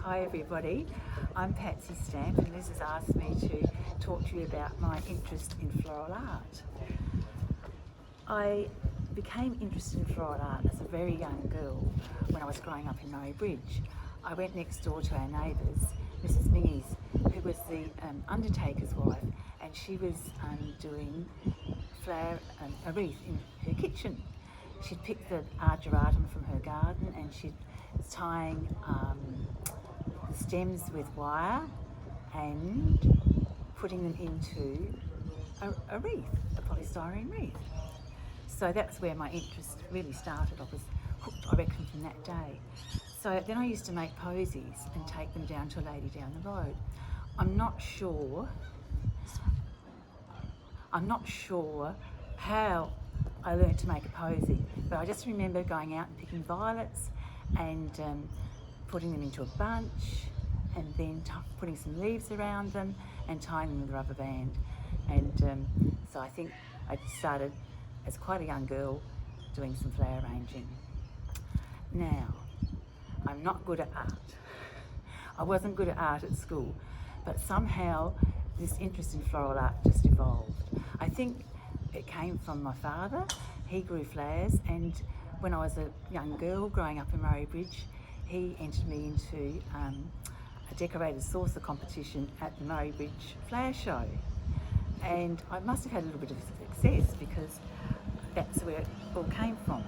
Hi everybody, I'm Patsy Stamp and Liz has asked me to talk to you about my interest in floral art. I became interested in floral art as a very young girl when I was growing up in Murray Bridge. I went next door to our neighbours, Mrs Mingies, who was the undertaker's wife, and she was doing a wreath in her kitchen. She'd picked the argyratum from her garden and she'd tying the stems with wire and putting them into a wreath, a polystyrene wreath. So that's where my interest really started. I was hooked, I reckon, from that day. So then I used to make posies and take them down to a lady down the road. I'm not sure how I learnt to make a posy, but I just remember going out and picking violets and putting them into a bunch and then putting some leaves around them and tying them with a rubber band. And so I think I started as quite a young girl doing some flower arranging. Now, I'm not good at art. I wasn't good at art at school, but somehow this interest in floral art just evolved. I think it came from my father. He grew flowers, and when I was a young girl growing up in Murray Bridge, he entered me into a decorated saucer competition at the Murray Bridge Flower Show. And I must have had a little bit of success because that's where it all came from.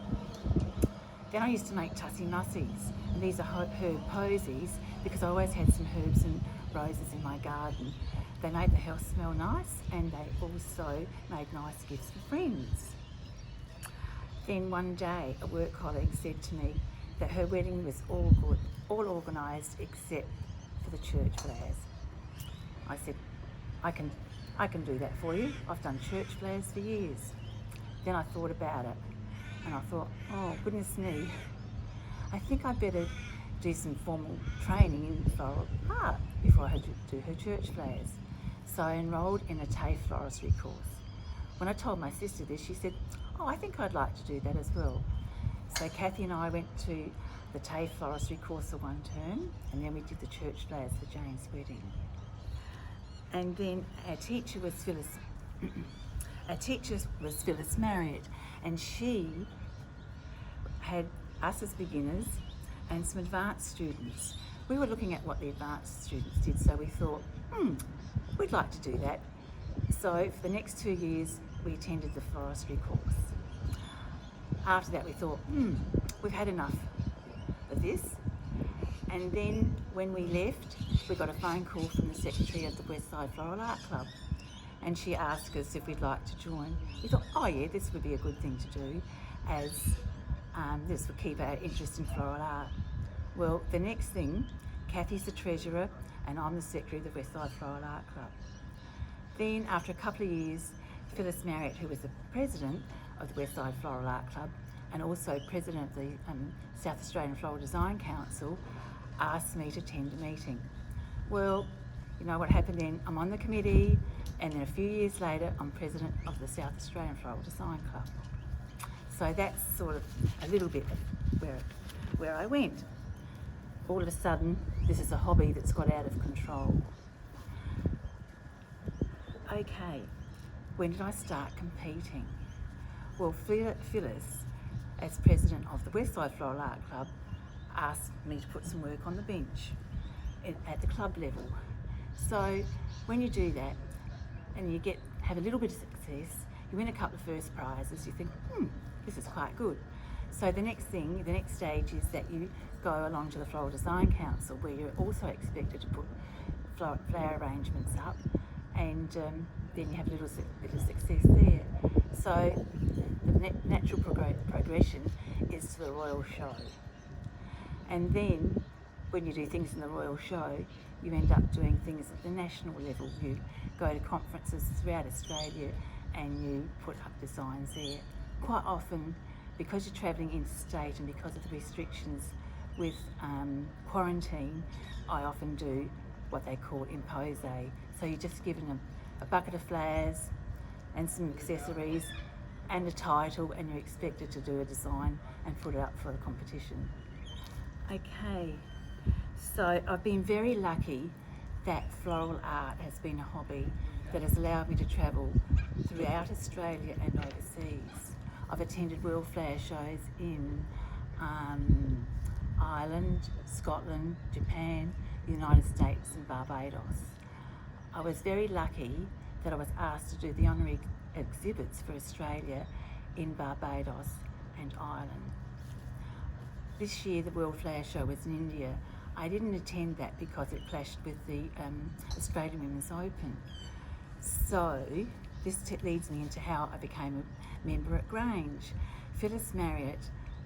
Then I used to make tussie mussies, and these are herb posies because I always had some herbs and roses in my garden. They made the house smell nice, and they also made nice gifts for friends. Then one day a work colleague said to me that her wedding was all good, all organised except for the church flowers. I said, I can do that for you. I've done church flowers for years. Then I thought about it and I thought, oh goodness me, I think I'd better do some formal training in floral art before I had to do her church flowers. So I enrolled in a TAFE floristry course. When I told my sister this, she said, oh, I think I'd like to do that as well. So Kathy and I went to the TAFE floristry course for one term, and then we did the church flowers for Jane's wedding. And then our teacher was Phyllis Marriott, and she had us as beginners and some advanced students. We were looking at what the advanced students did, so we thought, we'd like to do that. So for the next 2 years, we attended the floristry course. After that, we thought, we've had enough of this. And then when we left, we got a phone call from the secretary of the Westside Floral Art Club, and she asked us if we'd like to join. We thought, oh yeah, this would be a good thing to do, as this would keep our interest in floral art. Well, the next thing, Kathy's the treasurer and I'm the secretary of the Westside Floral Art Club. Then after a couple of years, Phyllis Marriott, who was the president of the Westside Floral Art Club and also president of the South Australian Floral Design Council, asked me to attend a meeting. Well, you know what happened then? I'm on the committee, and then a few years later, I'm president of the South Australian Floral Design Club. So that's sort of a little bit of where I went. All of a sudden, this is a hobby that's got out of control. Okay, when did I start competing? Well, Phyllis, as president of the Westside Floral Art Club, asked me to put some work on the bench at the club level. So when you do that and you have a little bit of success, you win a couple of first prizes, you think, this is quite good. So the next stage is that you go along to the Floral Design Council, where you're also expected to put flower arrangements up, and then you have a little bit of success there. So the natural progression is to the Royal Show. And then when you do things in the Royal Show, you end up doing things at the national level. You go to conferences throughout Australia and you put up designs there. Quite often, because you're travelling interstate and because of the restrictions with quarantine, I often do what they call impose. So you're just given a bucket of flowers and some accessories and a title, and you're expected to do a design and put it up for the competition. Okay, So I've been very lucky that floral art has been a hobby that has allowed me to travel throughout Australia and overseas. I've attended World Flower Shows in Ireland, Scotland, Japan, the United States and Barbados. I was very lucky that I was asked to do the honorary exhibits for Australia in Barbados and Ireland. This year the World Flower Show was in India. I didn't attend that because it clashed with the Australian Women's Open. So this leads me into how I became a member at Grange. Phyllis Marriott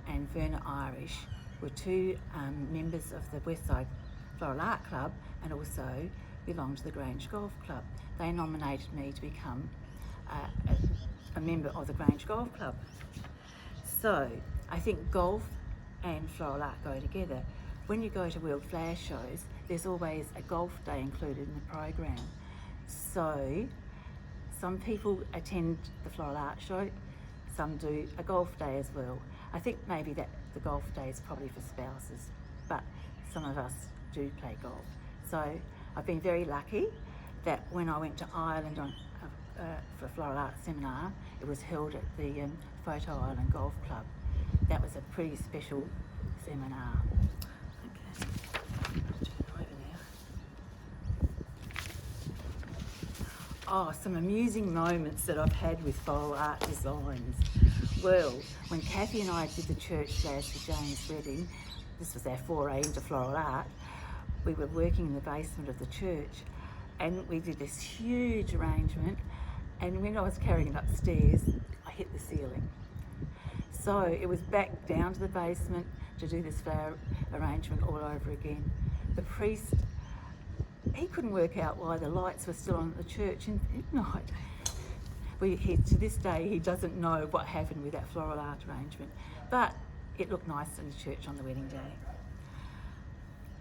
and Verna Irish were two members of the Westside Floral Art Club and also belonged to the Grange Golf Club. They nominated me to become a member of the Grange Golf Club. So I think golf and floral art go together. When you go to World Flower Shows, there's always a golf day included in the program. So some people attend the floral art show, some do a golf day as well. I think maybe that the golf day is probably for spouses, but some of us do play golf. So I've been very lucky that when I went to Ireland for a floral art seminar, it was held at the Photo Island Golf Club. That was a pretty special seminar. Okay, I'll turn over now. Oh, some amusing moments that I've had with floral art designs. Well, when Kathy and I did the church flowers for Jane's wedding, this was our foray into floral art, we were working in the basement of the church and we did this huge arrangement, and when I was carrying it upstairs, I hit the ceiling. So it was back down to the basement to do this flower arrangement all over again. The priest, he couldn't work out why the lights were still on at the church at midnight. To this day, he doesn't know what happened with that floral art arrangement, but it looked nice in the church on the wedding day.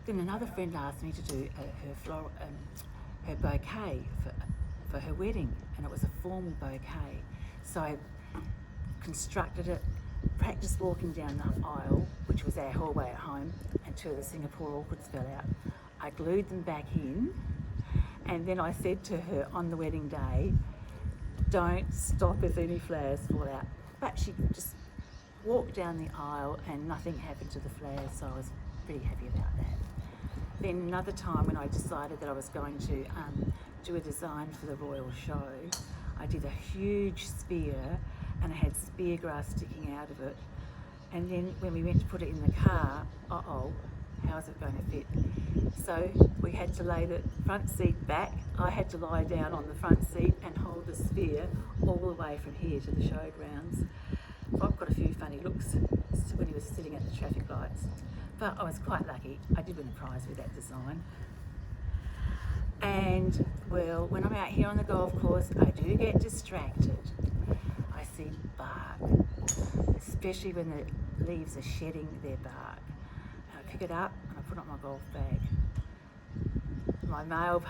Then another friend asked me to do her bouquet for her wedding, and it was a formal bouquet. So I constructed it, practiced walking down the aisle, which was our hallway at home, and two of the Singapore orchids fell out. I glued them back in, and then I said to her on the wedding day, don't stop if any flowers fall out. But she just walked down the aisle and nothing happened to the flowers, so I was pretty happy about that. Then another time when I decided that I was going to do a design for the Royal Show, I did a huge spear and I had spear grass sticking out of it. And then when we went to put it in the car, how's it going to fit? So we had to lay the front seat back. I had to lie down on the front seat and hold the spear all the way from here to the showgrounds. Bob got a few funny looks when he was sitting at the traffic lights, but I was quite lucky. I did win a prize with that design. And well, when I'm out here on the golf course, I do get distracted. I see bark, especially when the leaves are shedding their bark. And I pick it up and I put it on my golf bag. My male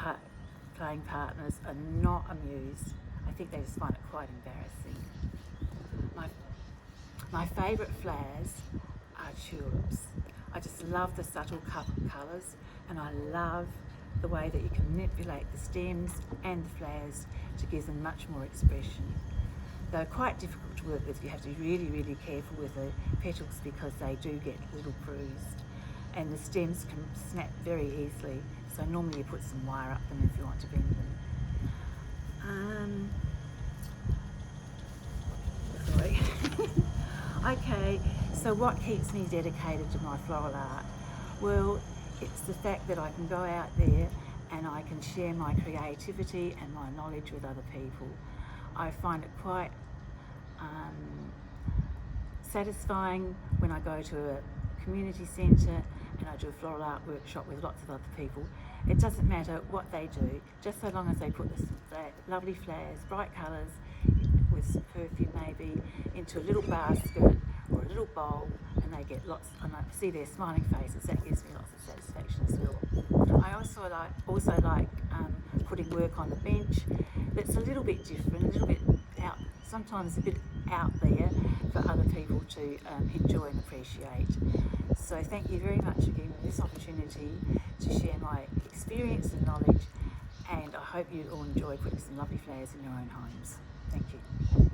playing partners are not amused. I think they just find it quite embarrassing. My favourite flowers are tulips. I just love the subtle colours, and I love the way that you can manipulate the stems and the flowers to give them much more expression. They're quite difficult to work with. You have to be really, really careful with the petals because they do get a little bruised, and the stems can snap very easily. So normally you put some wire up them if you want to bend them. Sorry. Okay, so what keeps me dedicated to my floral art? Well, it's the fact that I can go out there and I can share my creativity and my knowledge with other people. I find it quite satisfying when I go to a community centre and I do a floral art workshop with lots of other people. It doesn't matter what they do, just so long as they put the lovely flowers, bright colours, with some perfume maybe, into a little basket or a little bowl, and they get lots, and I see their smiling faces. That gives me lots of satisfaction as well. I also like putting work on the bench that's a little bit different, a little bit out, sometimes a bit out there for other people to enjoy and appreciate. So thank you very much for giving me this opportunity to share my experience and knowledge, and I hope you all enjoy putting some lovely flowers in your own homes. Thank you.